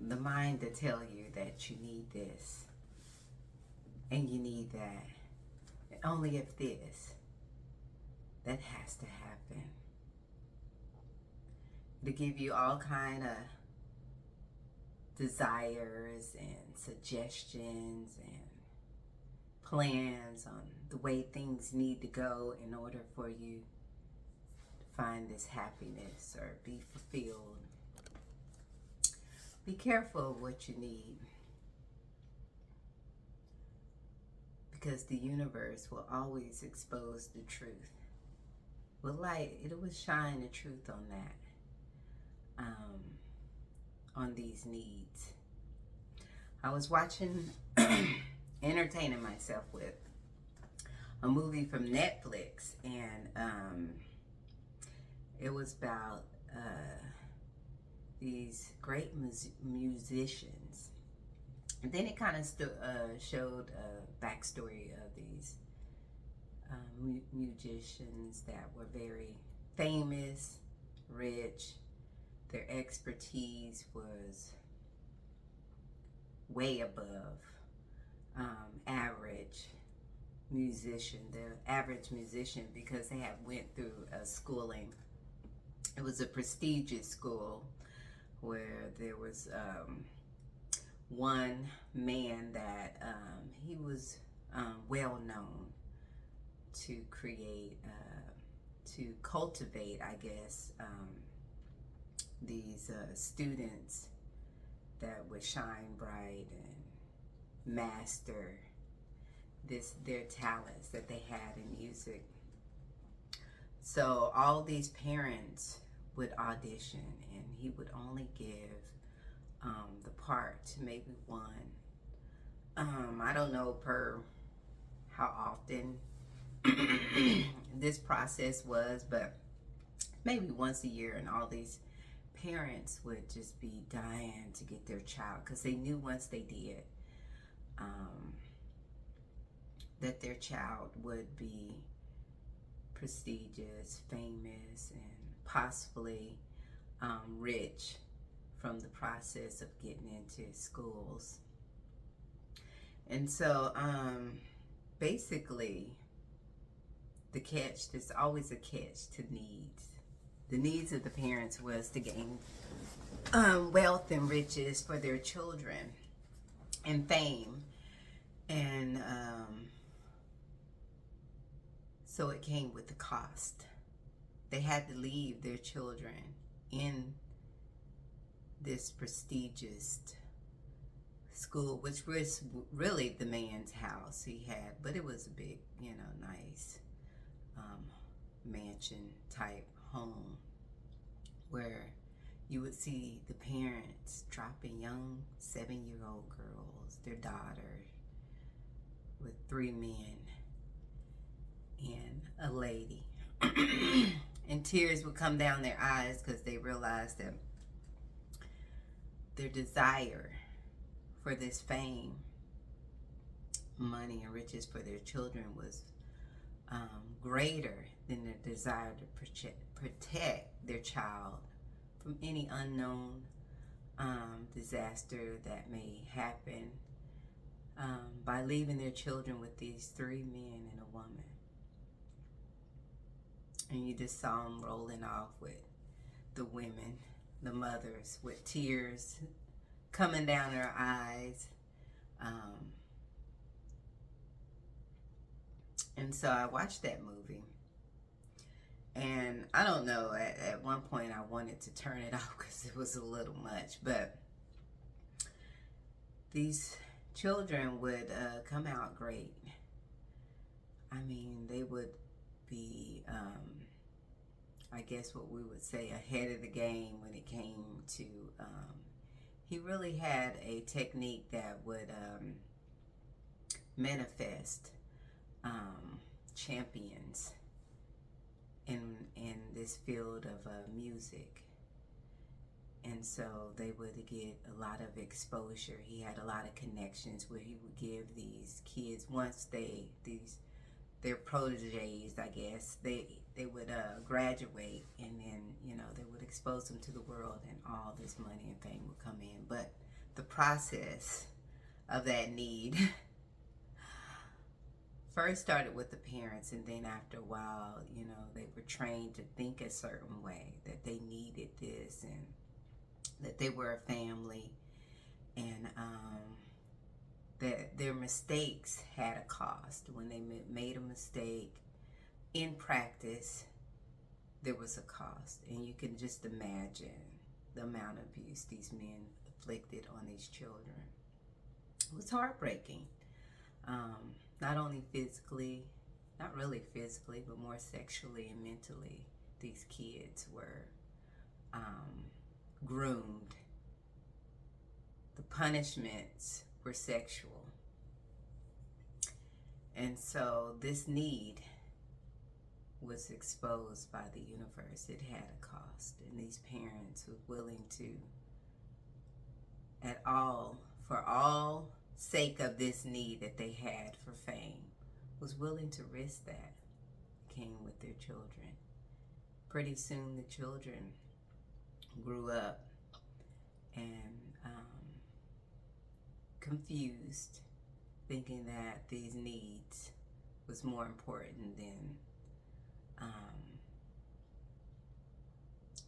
the mind to tell you that you need this and you need that. And only if this, that has to happen. To give you all kind of desires and suggestions and plans on the way things need to go in order for you to find this happiness or be fulfilled. Be careful of what you need, because the universe will always expose the truth. With light, it will shine the truth on that, on these needs. I was watching, entertaining myself with a movie from Netflix, and it was about these great musicians. And then it kind of showed a backstory of these musicians that were very famous, rich. Their expertise was way above average musician, the average musician, because they had went through a schooling. It was a prestigious school where there was one man that he was well known to create, to cultivate, I guess, these students that would shine bright and master their talents that they had in music. So all these parents would audition, and he would only give the part to maybe one. I don't know per how often this process was, but maybe once a year, and all these parents would just be dying to get their child, because they knew once they did that their child would be prestigious, famous, and possibly rich from the process of getting into schools. And so basically the catch, there's always a catch to needs. The needs of the parents was to gain wealth and riches for their children and fame. And so it came with the cost. They had to leave their children in this prestigious school, which was really the man's house he had, but it was a big, nice mansion type home where you would see the parents dropping young 7-year-old girls, their daughter, with 3 men and a lady. And tears would come down their eyes because they realized that their desire for this fame, money, and riches for their children was greater than their desire to protect their child from any unknown disaster that may happen by leaving their children with these 3 men and a woman. And you just saw them rolling off with the women, the mothers, with tears coming down their eyes. And so I watched that movie. And I don't know, at one point I wanted to turn it off because it was a little much. But these children would come out great. I mean, they would be, I guess what we would say, ahead of the game when it came to, he really had a technique that would manifest champions in this field of music. And so they would get a lot of exposure. He had a lot of connections where he would give these kids, once their proteges, I guess, they would graduate, and then they would expose them to the world, and all this money and fame would come in. But the process of that need first started with the parents, and then after a while, you know, they were trained to think a certain way, that they needed this and that they were a family, and that their mistakes had a cost. When they made a mistake in practice, there was a cost. And you can just imagine the amount of abuse these men inflicted on these children. It was heartbreaking. Not only physically, not really physically, but more sexually and mentally, these kids were groomed. The punishments were sexual. And so this need was exposed by the universe. It had a cost. And these parents were willing to, for all sake of this need that they had for fame, was willing to risk that. Came with their children. Pretty soon the children grew up and confused, thinking that these needs was more important than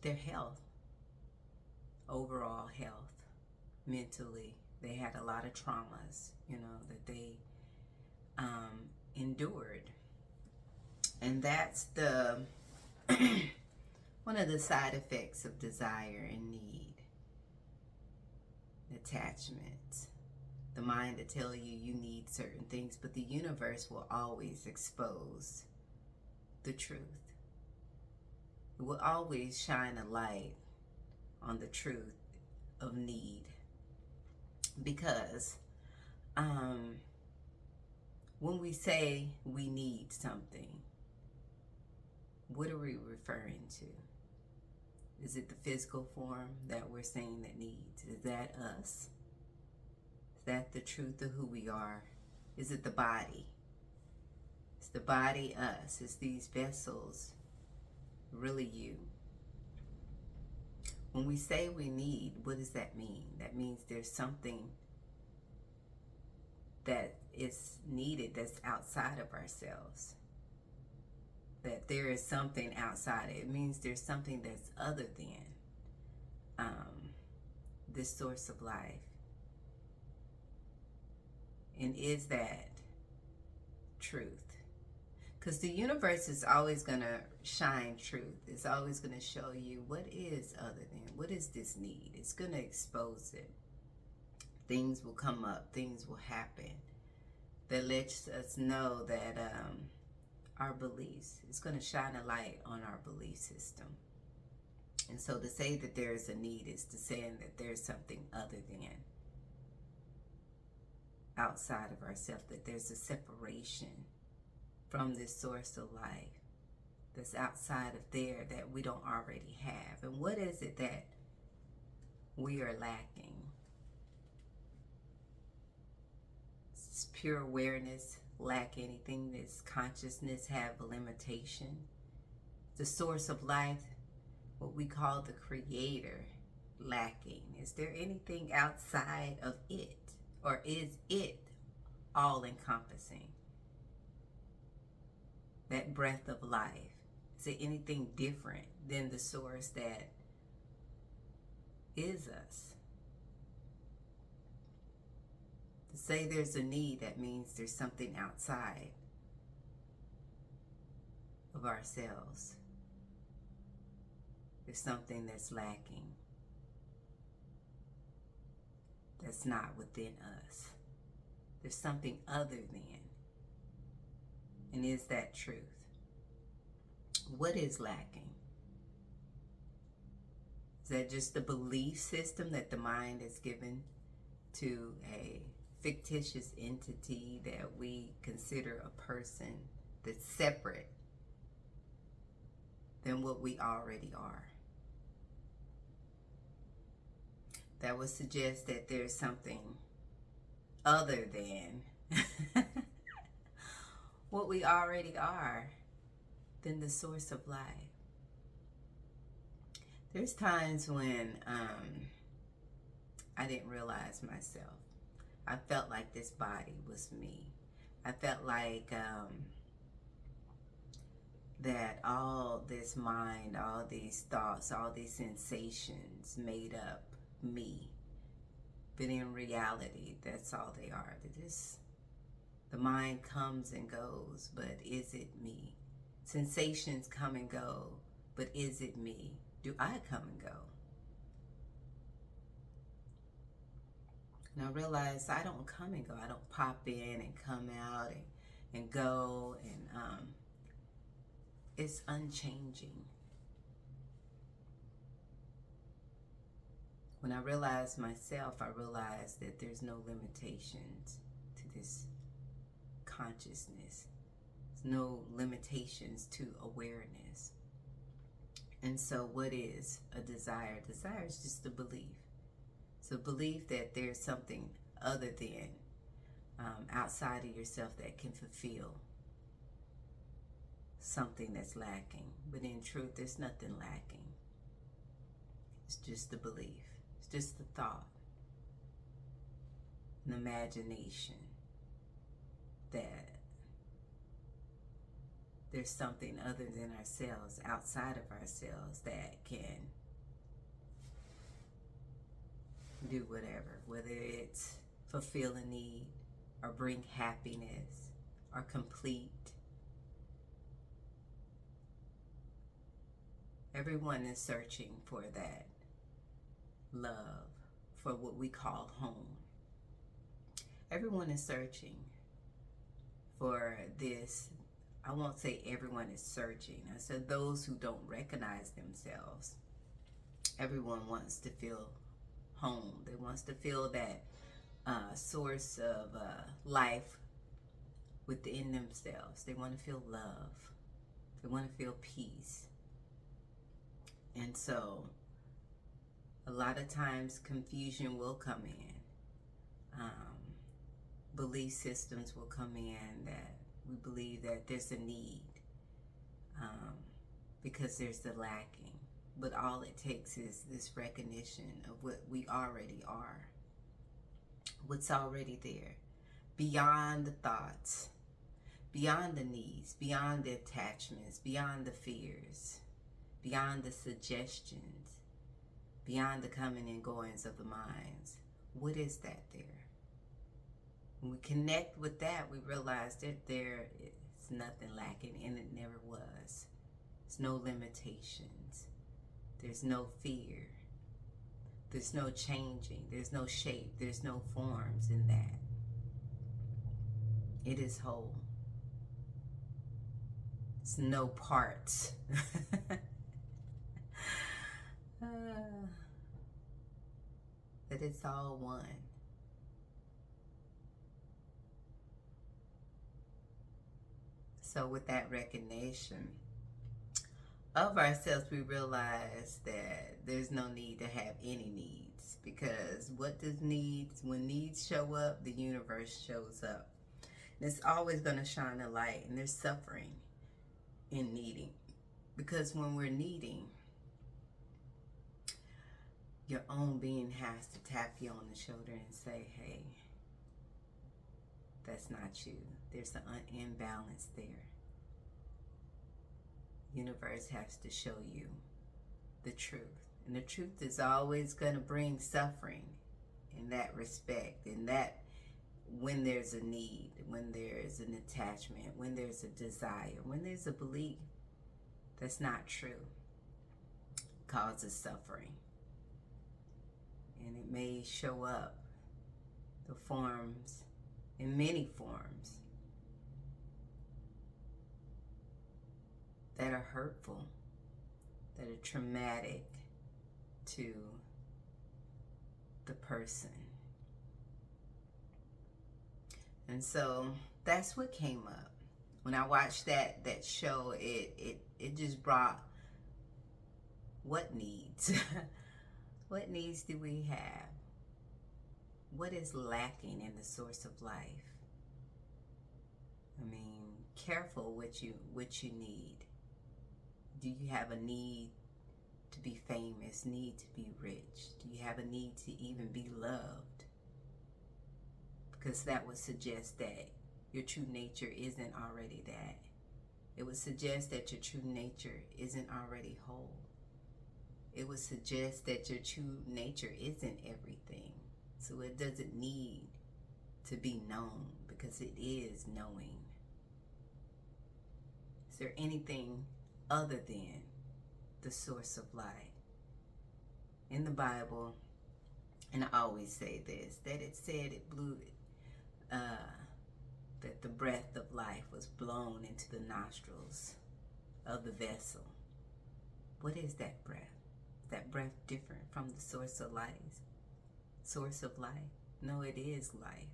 their health, overall health, mentally. They had a lot of traumas, you know, that they endured. And that's the one of the side effects of desire and need. Attachment. The mind to tell you you need certain things, but the universe will always expose the truth. It will always shine a light on the truth of need. Because when we say we need something, what are we referring to? Is it the physical form that we're saying that needs? Is that us? Is that the truth of who we are? Is it the body? Is the body us? Is these vessels really you? When we say we need, what does that mean? That means there's something that is needed that's outside of ourselves. That there is something outside. It means there's something that's other than this source of life. And is that truth? Because the universe is always going to shine truth. It's always going to show you what is other than, what is this need. It's going to expose it. Things will come up. Things will happen that lets us know that our beliefs, it's going to shine a light on our belief system. And so to say that there is a need is to say that there's something other than, outside of ourselves, that there's a separation from this source of life that's outside of there that we don't already have. And what is it that we are lacking? Does pure awareness lack anything? Does consciousness have a limitation? The source of life, what we call the creator, lacking? Is there anything outside of it? Or is it all encompassing? That breath of life, is it anything different than the source that is us? To say there's a need, that means there's something outside of ourselves. There's something that's lacking, that's not within us. There's something other than. And is that truth? What is lacking? Is that just the belief system that the mind is given to a fictitious entity that we consider a person that's separate than what we already are? That would suggest that there's something other than what we already are, than the source of life. There's times when I didn't realize myself. I felt like this body was me. I felt like that all this mind, all these thoughts, all these sensations made up me. But in reality, that's all they are. They're just, the mind comes and goes, but is it me? Sensations come and go, but is it me? Do I come and go? And I realize I don't come and go. I don't pop in and come out and go. And it's unchanging. When I realize myself, I realize that there's no limitations to this consciousness. There's no limitations to awareness. And so what is a desire? Desire is just a belief. It's a belief that there's something other than outside of yourself that can fulfill something that's lacking. But in truth, there's nothing lacking. It's just a belief. It's just a thought, an imagination that there's something other than ourselves, outside of ourselves, that can do whatever, whether it's fulfill a need or bring happiness or complete. Everyone is searching for that love, for what we call home. Everyone is searching for this. I won't say everyone is searching. I said those who don't recognize themselves. Everyone wants to feel home. They wants to feel that source of life within themselves. They want to feel love. They want to feel peace. And so a lot of times confusion will come in. Belief systems will come in that we believe that there's a need because there's the lacking. But all it takes is this recognition of what we already are, what's already there, beyond the thoughts, beyond the needs, beyond the attachments, beyond the fears, beyond the suggestions, beyond the coming and goings of the minds. What is that there? When we connect with that, we realize that there is nothing lacking, and it never was. There's no limitations. There's no fear. There's no changing. There's no shape. There's no forms in that. It is whole. There's no parts. That it's all one. So with that recognition of ourselves, we realize that there's no need to have any needs, because what does needs? When needs show up, the universe shows up. And it's always going to shine a light, and there's suffering in needing, because when we're needing, your own being has to tap you on the shoulder and say, hey, that's not you. There's an imbalance there. Universe has to show you the truth. And the truth is always going to bring suffering in that respect. In that, when there's a need, when there's an attachment, when there's a desire, when there's a belief that's not true, causes suffering. And it may show up the forms, in many forms, that are hurtful, that are traumatic to the person. And so that's what came up. When I watched that show, it just brought what needs. What needs do we have? What is lacking in the source of life? I mean, careful what you need. Do you have a need to be famous, need to be rich? Do you have a need to even be loved? Because that would suggest that your true nature isn't already that. It would suggest that your true nature isn't already whole. It would suggest that your true nature isn't everything. So it doesn't need to be known, because it is knowing. Is there anything other than the source of light? In the Bible, and I always say this, that it said it blew, that the breath of life was blown into the nostrils of the vessel. What is that breath? Is that breath different from the source of life? Source of life? No, it is life.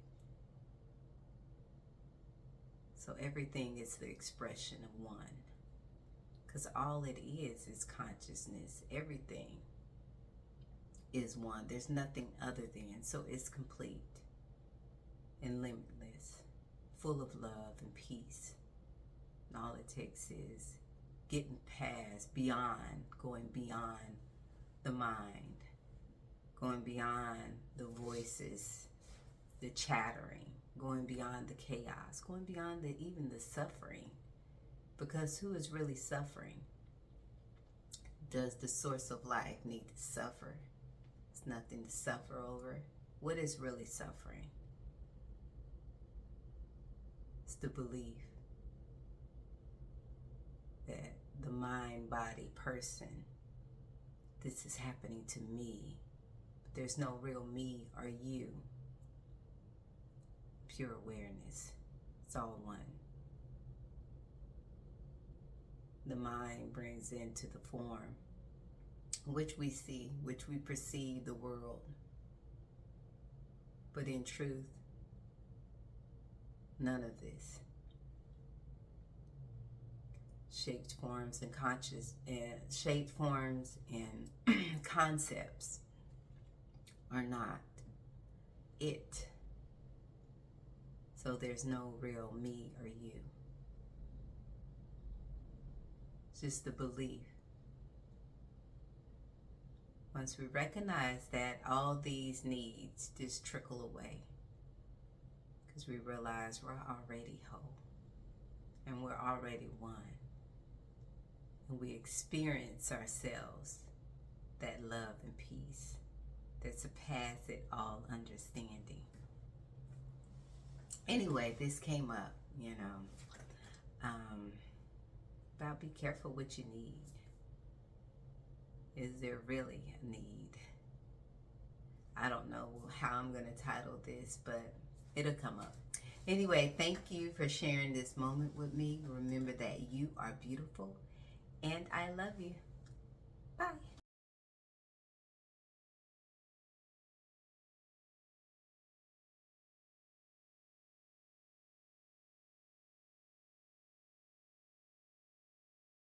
So everything is the expression of one. Because all it is consciousness. Everything is one. There's nothing other than. So it's complete and limitless, full of love and peace. And all it takes is getting past, beyond, going beyond the mind, going beyond the voices, the chattering, going beyond the chaos, going beyond even the suffering. Because who is really suffering? Does the source of life need to suffer? It's nothing to suffer over. What is really suffering? It's the belief that the mind, body, person, this is happening to me. But there's no real me or you. Pure awareness. It's all one. The mind brings into the form which we see, which we perceive the world. But in truth, none of this. Shaped forms and shaped forms and concepts are not it. So there's no real me or you. It's just the belief. Once we recognize that, all these needs just trickle away. Because we realize we're already whole. And we're already one. And we experience ourselves that love and peace that surpasses all understanding. Anyway, this came up, about be careful what you need. Is there really a need? I don't know how I'm going to title this, but it'll come up. Anyway, thank you for sharing this moment with me. Remember that you are beautiful, and I love you. Bye.